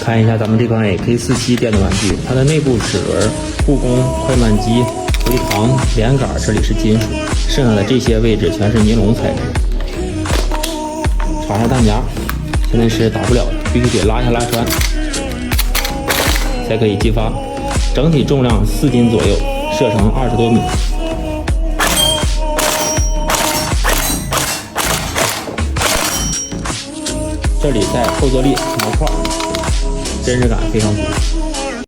看一下咱们这款 AK47电动玩具，它的内部齿轮、护弓、快慢机、回膛、连杆这里是金属，剩下的这些位置全是尼龙材质。插上弹夹，现在是打不了的，必须得拉下拉栓才可以激发。整体重量4斤左右，射程20多米。这里带后坐力模块，真实感非常足。